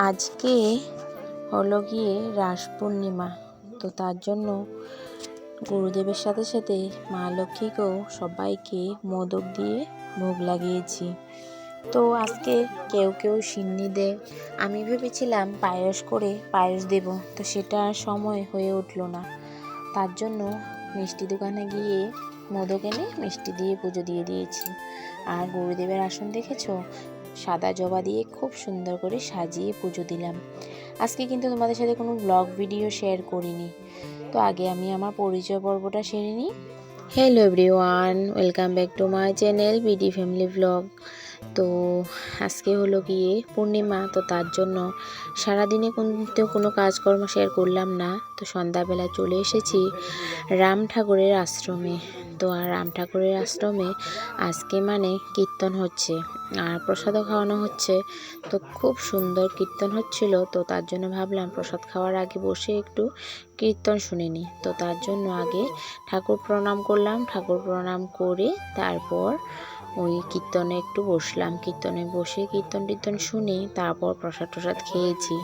আজকে হলো গিয়ে রাস পূর্ণিমা। তো তার জন্য গুরুদেবের সাথে সাথে মা লক্ষ্মীকেও সবাইকে মোদক দিয়ে ভোগ লাগিয়েছি। তো আজকে কেউ কেউ সিন্নি দেয়, আমি ভেবেছিলাম পায়েস করে পায়েস দেব, তো সেটা সময় হয়ে উঠলো না। তার জন্য মিষ্টি দোকানে গিয়ে মোদক এনে মিষ্টি দিয়ে পুজো দিয়ে দিয়েছি। আর গুরুদেবের আসন দেখেছো, সাদা জবা দিয়ে খুব সুন্দর করে সাজিয়ে পুজো দিলাম। আজকে কিন্তু তোমাদের সাথে কোনো ব্লগ ভিডিও শেয়ার করিনি। তো আগে আমি আমার পরিচয় পর্বটা সেরে নিই। Hello everyone, welcome back to my channel BD family blog. তো আজকে হলো গিয়ে পূর্ণিমা, তো তার জন্য সারাদিনে কিন্তু কোনো কাজকর্ম শেয়ার করলাম না। তো সন্ধ্যাবেলা চলে এসেছি রাম ঠাকুরের আশ্রমে। তো আর রাম ঠাকুরের আশ্রমে আজকে কীর্তন হচ্ছে আর প্রসাদও খাওয়ানো হচ্ছে। তো খুব সুন্দর কীর্তন হচ্ছিল, তো তার জন্য ভাবলাম প্রসাদ খাওয়ার আগে বসে একটু কীর্তন শুনে নিই। তো তার জন্য আগে ঠাকুর প্রণাম করলাম, ঠাকুর প্রণাম করে তারপর ওই কীর্তনে একটু বসলাম। কীর্তনে বসে কীর্তন শুনে তারপর প্রসাদ খেয়েছি।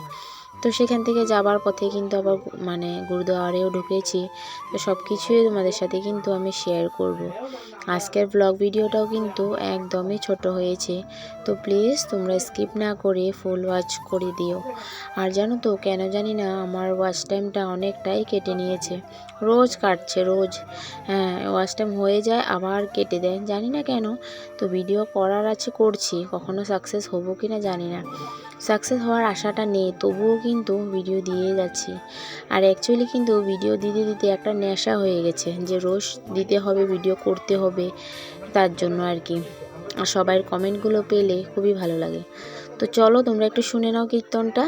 তো সেখান থেকে যাবার পথে কিন্তু আবার গুরুদুয়ারেও ঢুকেছি। তো সব কিছুই তোমাদের সাথে কিন্তু আমি শেয়ার করব। আজকের ব্লগ ভিডিওটাও কিন্তু একদমই ছোট হয়েছে, তো প্লিজ তোমরা স্কিপ না করে ফুল ওয়াচ করে দিও। আর জানো তো কেন জানি না আমার ওয়াচ টাইমটা অনেকটাই কেটে নিয়েছে, রোজ কাটছে রোজ। হ্যাঁ, ওয়াচ টাইম হয়ে যায় আবার কেটে দেয়, জানি না কেন। তো ভিডিও করার আছে করছি, কখনো সাকসেস হবো কি না জানি না। সাকসেস হওয়ার আশাটা নেই, তবুও কিন্তু ভিডিও দিয়ে যাচ্ছি। আর অ্যাকচুয়ালি কিন্তু ভিডিও দিতে দিতে একটা নেশা হয়ে গেছে যে রোজ দিতে হবে, ভিডিও করতে হবে, তার জন্য আর কি। আর সবার কমেন্টগুলো পেলে খুবই ভালো লাগে। তো চলো তোমরা একটু শুনে নাও কীর্তনটা।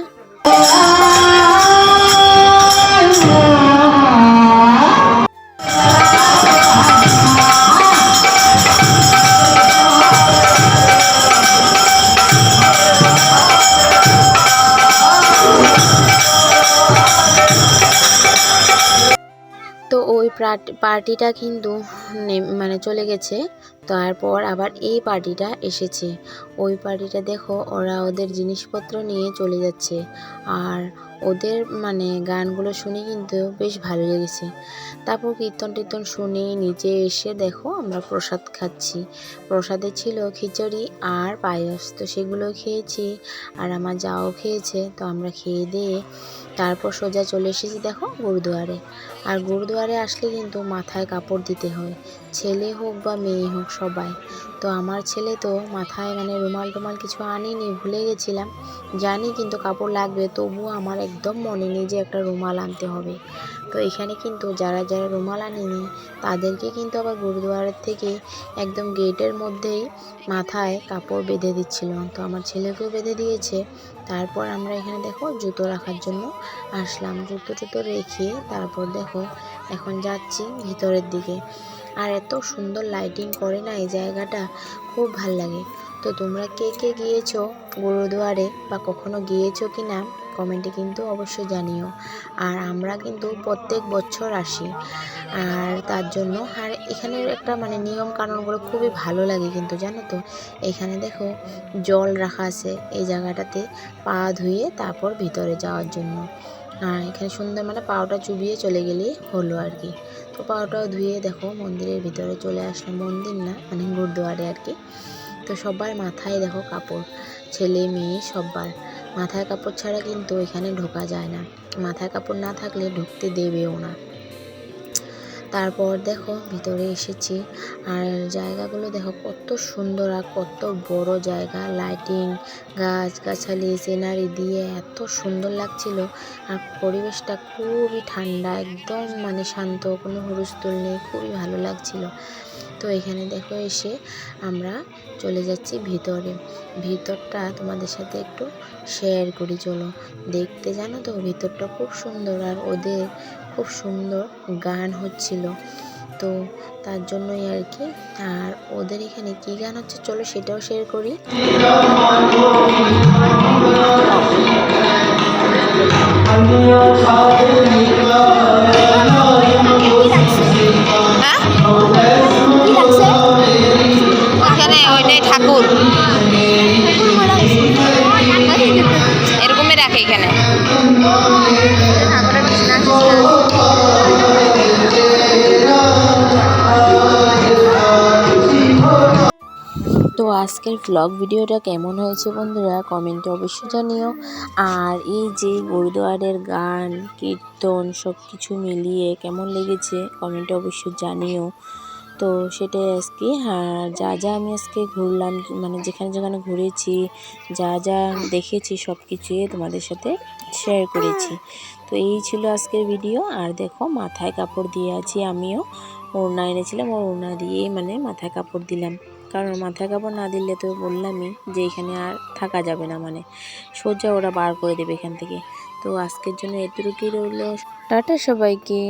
তো ওই পার্টিটা কিন্তু চলে গেছে, তারপর আবার এই পার্টিটা এসেছে। ওই পার্টিটা দেখো, ওরা ওদের জিনিসপত্র নিয়ে চলে যাচ্ছে। আর ওদের গানগুলো শুনে কিন্তু বেশ ভালো লেগেছে। তারপর কীর্তন শুনে নিচে এসে দেখো আমরা প্রসাদ খাচ্ছি। প্রসাদে ছিল খিচুড়ি আর পায়েস, তো সেগুলো খেয়েছি আর আমার যাও খেয়েছে। তো আমরা খেয়ে দিয়ে তারপর সোজা চলে এসেছি দেখো গুরুদুয়ারে। আর গুরুদুয়ারে আসলে কিন্তু মাথায় কাপড় দিতে হয়, ছেলে হোক বা মেয়ে হোক সবাই। তো আমার ছেলে তো মাথায় রুমাল টুমাল কিছু আনিনি, ভুলে গেছিলাম। জানি কিন্তু কাপড় লাগবে, তবুও আমার একদম মনে নেই যে একটা রুমাল আনতে হবে। তো এখানে কিন্তু যারা যারা রুমাল আনেনি তাদেরকে কিন্তু আবার গুরুদুয়ারের থেকে একদম গেটের মধ্যেই মাথায় কাপড় বেঁধে দিচ্ছিল। তো আমার ছেলেকেও বেঁধে দিয়েছে। তারপর আমরা এখানে দেখো জুতো রাখার জন্য আসলাম, জুতো রেখে তারপর দেখো এখন যাচ্ছি ভিতরের দিকে। আর এত সুন্দর লাইটিং করে না এই জায়গাটা, খুব ভাল লাগে। তো তোমরা কে কে গিয়েছো গুরুদুয়ারে বা কখনো গিয়েছো কি না কমেন্টে কিন্তু অবশ্যই জানিও। আর আমরা কিন্তু প্রত্যেক বছর আসি। আর তার জন্য আর এখানের একটা নিয়ম কানুনগুলো খুবই ভালো লাগে কিন্তু, জানো তো। এখানে দেখো জল রাখা আছে এই জায়গাটাতে, পা ধুয়ে তারপর ভিতরে যাওয়ার জন্য। এখানে সুন্দর পাওটা চুবিয়ে চলে গেলে হলো আর কি। তো পাওটাও ধুয়ে দেখো মন্দিরের ভিতরে চলে আসলাম, মন্দির না গুরুদুয়ারে আর কি। তো সবার মাথায় দেখো কাপড়, ছেলে মেয়ে সবার মাথায় কাপড় ছাড়া কিন্তু এখানে ঢোকা যায় না, মাথায় কাপড় না থাকলে ঢুকতে দেবেও না। তারপর দেখো ভিতরে এসেছি, আর জায়গাগুলো দেখো কত সুন্দর আর কত বড় জায়গা, লাইটিং, গাছগাছালি, সিনারি দিয়ে এত সুন্দর লাগছিল। আর পরিবেশটা খুবই ঠান্ডা, একদম শান্ত, কোনো হুলস্থুল নেই, খুবই ভালো লাগছিল। তো এখানে দেখো এসে আমরা চলে যাচ্ছি ভিতরটা তোমাদের সাথে একটু শেয়ার করি, চলো দেখতে। জানো তো ভিতরটা খুব সুন্দর, আর ওদের খুব সুন্দর গান হচ্ছিল, তো তার জন্যই আর কি। আর ওদের এখানে কি গান হচ্ছে চলো সেটাও শেয়ার করি। ঠাকুর এরকমই এখানে। তো আজকের ভ্লগ ভিডিওটা কেমন হয়েছে বন্ধুরা কমেন্টে অবশ্যই জানিও। আর এই যে গুরুদুয়ারের গান কীর্তন সব কিছু মিলিয়ে কেমন লেগেছে কমেন্টে অবশ্যই জানিও। তো সেটাই আজকে যা যা আমি আজকে ঘুরলাম মানে যেখানে যেখানে ঘুরেছি যা যা দেখেছি সব কিছুই তোমাদের সাথে শেয়ার করেছি। তো এই ছিল আজকের ভিডিও। আর দেখো মাথায় কাপড় দিয়ে আছি আমিও, ওড়না এনেছিলাম ওড়না দিয়েই মানে মাথায় কাপড় দিলাম, কারণ মাথায় কাপড় না দিলে তো বললামই যে এখানে আর থাকা যাবে না, মানে সোজা ওরা বার করে দেবে এখান থেকে। তো আজকের জন্য এতটুকুই রইল, টাটা সবাইকে।